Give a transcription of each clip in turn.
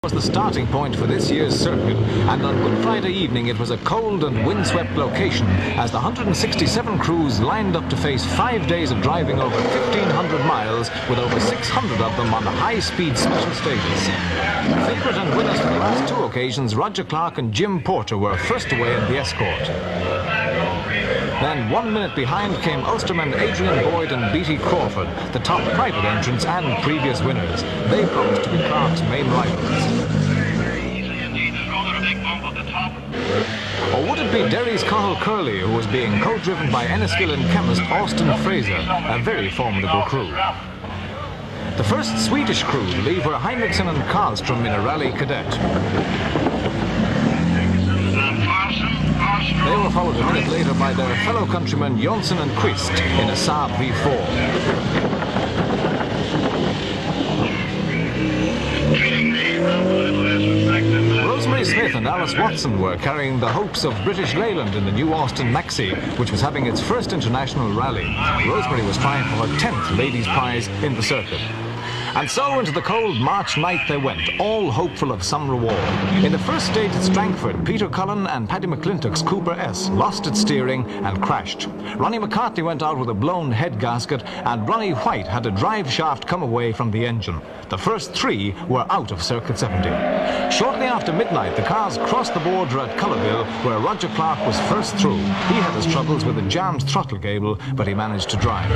Was the starting point for this year's circuit, and on Good Friday evening it was a cold and windswept location as the 167 crews lined up to face 5 days of driving over 1,500 miles with over 600 of them on the high-speed special stages. Favourite and winners for the last two occasions, Roger Clark and Jim Porter, were first away in the Escort. Then 1 minute behind came Ulstermen Adrian Boyd and Beattie Crawford, the top private entrants and previous winners. They promised to be Clark's main rivals. Or would it be Derry's Cathal Curley, who was being co-driven by Enniskillen chemist Austin Fraser, a very formidable crew? The first Swedish crew to leave were Henrikkson and Karlström in a rally Kadett. They were followed a minute later by their fellow countrymen Jonsson and Quist in a Saab V4. Rosemary Smith and Alice Watson were carrying the hopes of British Leyland in the new Austin Maxi, which was having its first international rally. Rosemary was trying for her 10th ladies' prize in the circuit. And so into the cold March night they went, all hopeful of some reward. In the first stage at Strangford, Peter Cullen and Paddy McClintock's Cooper S lost its steering and crashed. Ronnie McCartney went out with a blown head gasket, and Ronnie White had a drive shaft come away from the engine. The first three were out of Circuit 70. Shortly after midnight, the cars crossed the border at Cullerville, where Roger Clark was first through. He had his troubles with a jammed throttle cable, but he managed to drive.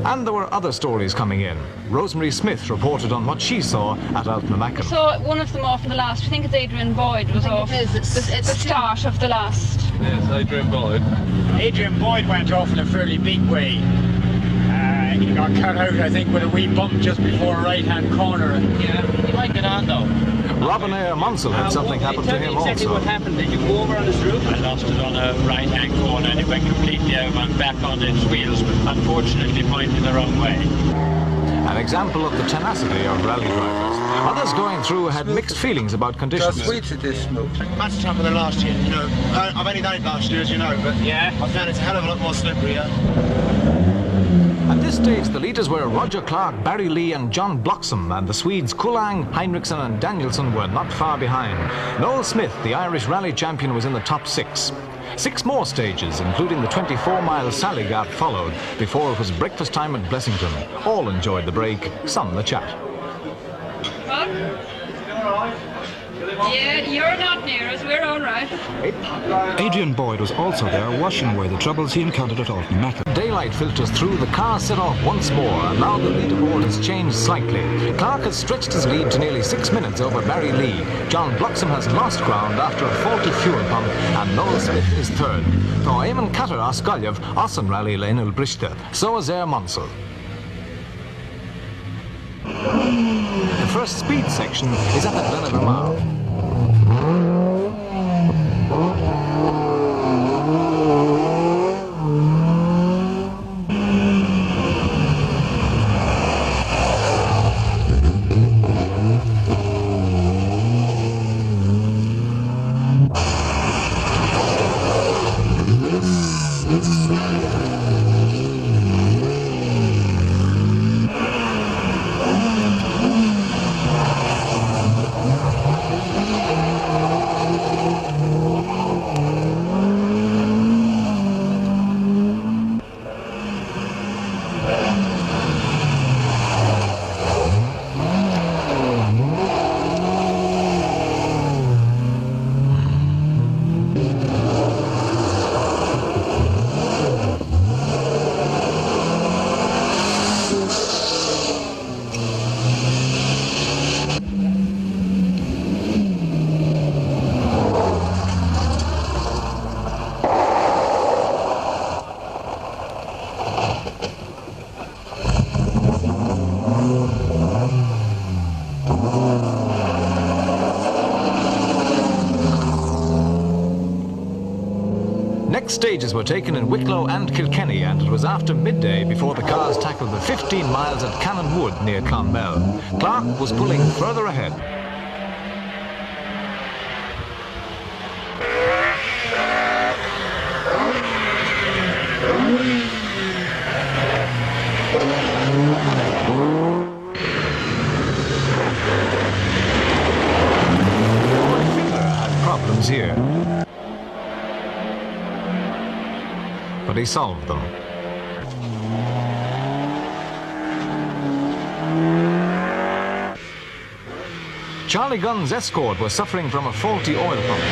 And there were other stories coming in. Rosemary Smith reported on what she saw at Altnamacken. So one of them off in the last, I think it's Adrian Boyd was off at the start of the last. Yes, Adrian Boyd. Adrian Boyd went off in a fairly big way. He got cut out, I think, with a wee bump just before a right-hand corner. Yeah, he might get on though. Robin Eyre Munsell had something happen to him exactly also. What happened? Did you go over on his roof? I lost it on a right-hand corner and it went completely out and back on its wheels, but unfortunately pointing the wrong way. An example of the tenacity of rally drivers. Others going through had mixed feelings about conditions. Much tougher than last year, you know. I've only done it last year, as you know, but yeah, I found it's a hell of a lot more slippery. At this stage, the leaders were Roger Clark, Barry Lee and John Bloxham, and the Swedes Kullang, Henriksson and Danielsson were not far behind. Noel Smith, the Irish rally champion, was in the top six. 6 more stages, including the 24-mile Sally Gap, followed before it was breakfast time at Blessington. All enjoyed the break, some the chat. Yeah, you're not near us, we're all right. Adrian Boyd was also there, washing away the troubles he encountered at Altnamacken. Daylight filters through, the car set off once more, and now the leaderboard has changed slightly. Clark has stretched his lead to nearly 6 minutes over Barry Lee. John Bloxham has lost ground after a faulty fuel pump, and Noel Smith is third. For Eamon Cutter Askaljev, Ossan Rally Lane Ulbrichte. So is Eyre Munsell. The first speed section is at the Glenavermar. Next stages were taken in Wicklow and Kilkenny, and it was after midday before the cars tackled the 15 miles at Cannon Wood near Clonmel. Clark was pulling further ahead. problems here. But he solved them. Charlie Gunn's Escort was suffering from a faulty oil pump.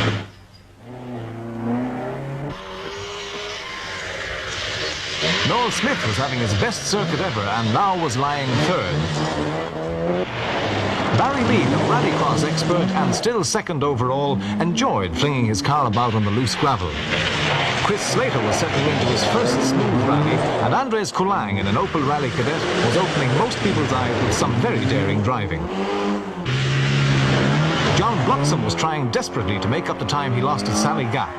Noel Smith was having his best circuit ever and now was lying third. Barry Lee, the rallycross expert and still second overall, enjoyed flinging his car about on the loose gravel. Chris Sclater was settling into his first smooth rally, and Andres Coulang in an Opel Rally Kadett was opening most people's eyes with some very daring driving. John Bloxham was trying desperately to make up the time he lost at Sally Gap.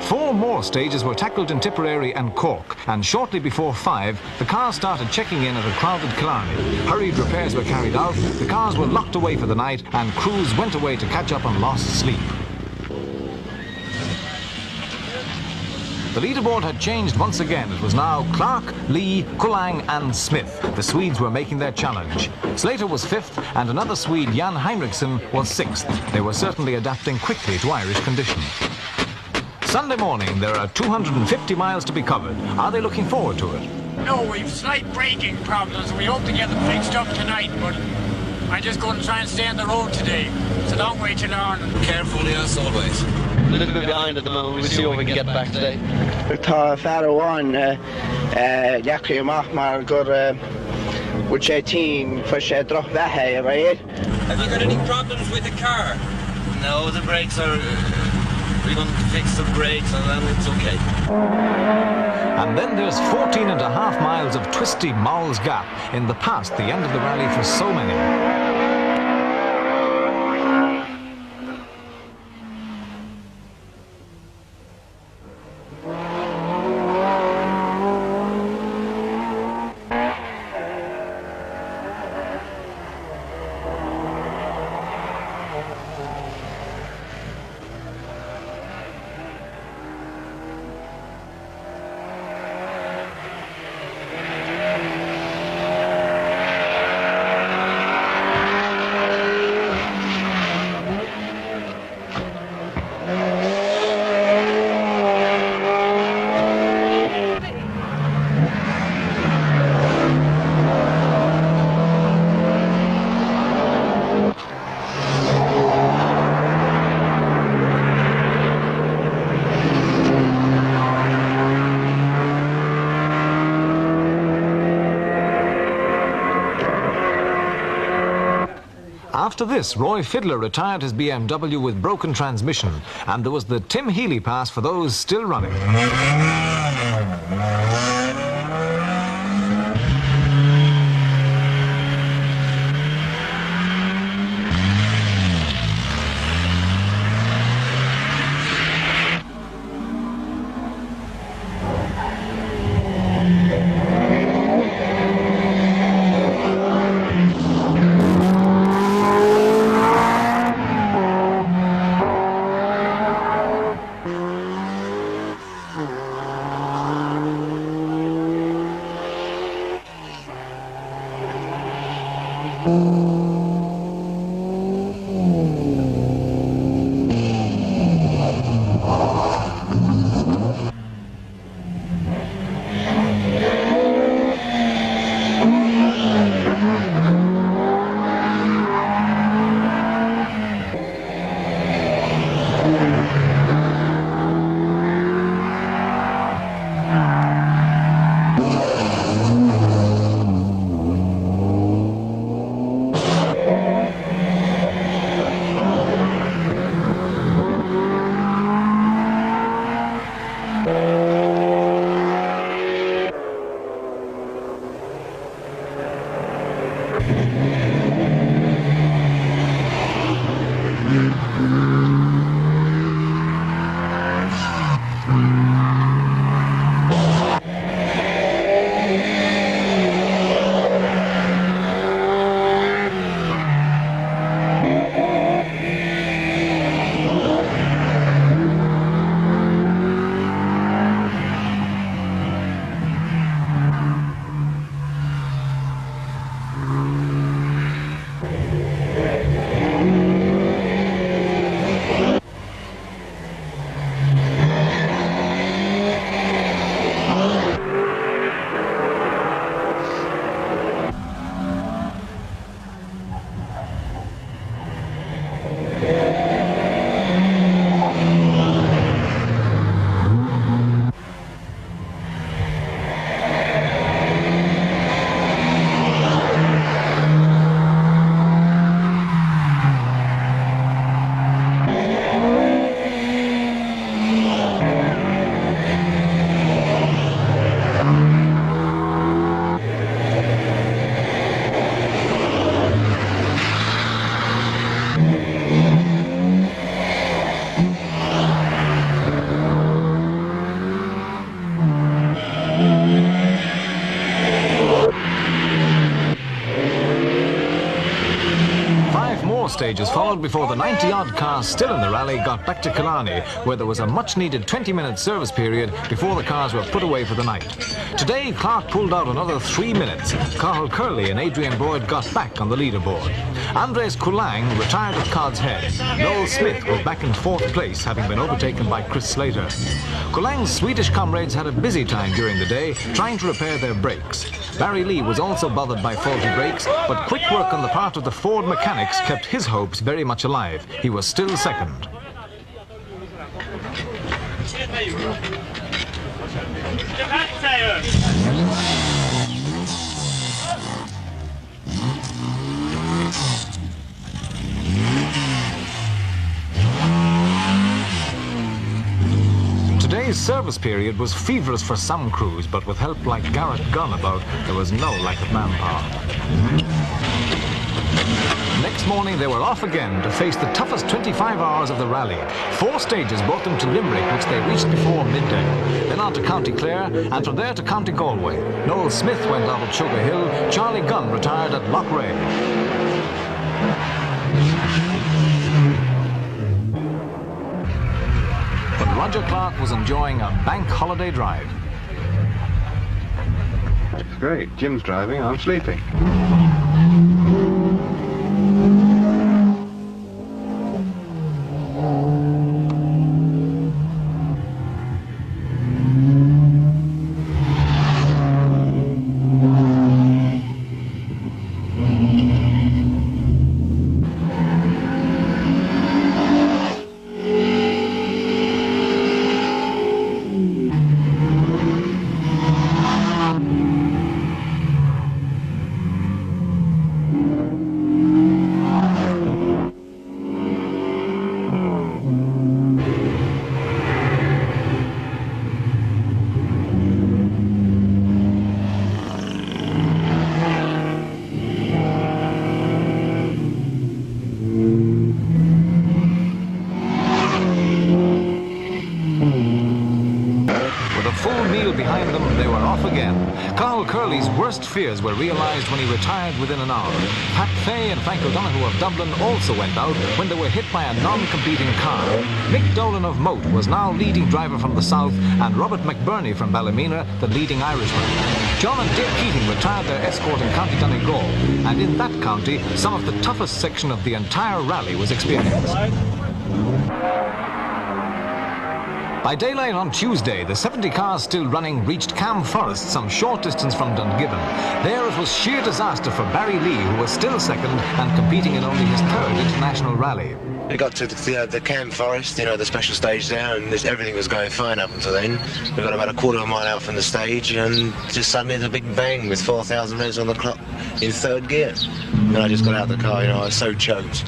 4 more stages were tackled in Tipperary and Cork, and shortly before 5, the cars started checking in at a crowded Killarney. Hurried repairs were carried out, the cars were locked away for the night, and crews went away to catch up on lost sleep. The leaderboard had changed once again. It was now Clark, Lee, Coulang and Smith. The Swedes were making their challenge. Slater was 5th, and another Swede, Jan Henrikkson, was 6th. They were certainly adapting quickly to Irish conditions. Sunday morning, there are 250 miles to be covered. Are they looking forward to it? No, we've slight braking problems. We hope to get them fixed up tonight, but I'm just going to try and stay on the road today. It's a long way to learn. Carefully as always. A little bit behind at the moment. We'll see what we can get back today. Tá fear one, Jackie Machmar got with your team for she drop that right? Have you got any problems with the car? No, the brakes are. We're going to fix the brakes and then it's okay. And then there's 14 and a half miles of twisty Mowles Gap, in the past the end of the rally for so many. After this, Roy Fiddler retired his BMW with broken transmission, and there was the Tim Healy pass for those still running. 4 stages followed before the 90-odd cars still in the rally got back to Killarney, where there was a much-needed 20-minute service period before the cars were put away for the night. Today, Clark pulled out another 3 minutes. Carl Curley and Adrian Boyd got back on the leaderboard. Andres Kulang retired at Cod's Head. Noel Smith was back in 4th place, having been overtaken by Chris Sclater. Kulang's Swedish comrades had a busy time during the day, trying to repair their brakes. Barry Lee was also bothered by faulty brakes, but quick work on the part of the Ford mechanics kept his hopes very much alive. He was still second. Today's service period was feverish for some crews, but with help like Garrett Gunn about, there was no lack of manpower. Next morning, they were off again to face the toughest 25 hours of the rally. 4 stages brought them to Limerick, which they reached before midday. Then on to County Clare, and from there to County Galway. Noel Smith went out at Sugar Hill. Charlie Gunn retired at Loughrea. But Roger Clark was enjoying a bank holiday drive. It's great. Jim's driving, I'm sleeping. Behind them, they were off again. Carl Curley's worst fears were realised when he retired within an hour. Pat Fay and Frank O'Donoghue of Dublin also went out when they were hit by a non-competing car. Mick Dolan of Moate was now leading driver from the south, and Robert McBurney from Ballymena, the leading Irishman. John and Dick Keating retired their escort in County Donegal, and in that county, some of the toughest section of the entire rally was experienced. By daylight on Tuesday, the 70 cars still running reached Cam Forest, some short distance from Dungiven. There it was sheer disaster for Barry Lee, who was still second and competing in only his 3rd international rally. We got to the Cam Forest, you know, the special stage there, and everything was going fine up until then. We got about a quarter of a mile out from the stage, and just suddenly there's a big bang with 4,000 revs on the clock in 3rd gear. And I just got out of the car, you know, I was so choked.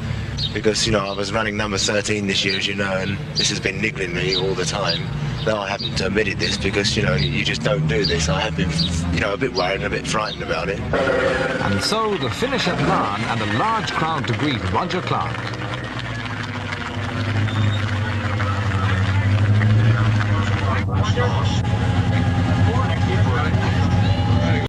Because, you know, I was running number 13 this year, as you know, and this has been niggling me all the time. Though I haven't admitted this because, you know, you just don't do this. I have been, you know, a bit worried and a bit frightened about it. And so the finish at Larne and a large crowd to greet Roger Clark.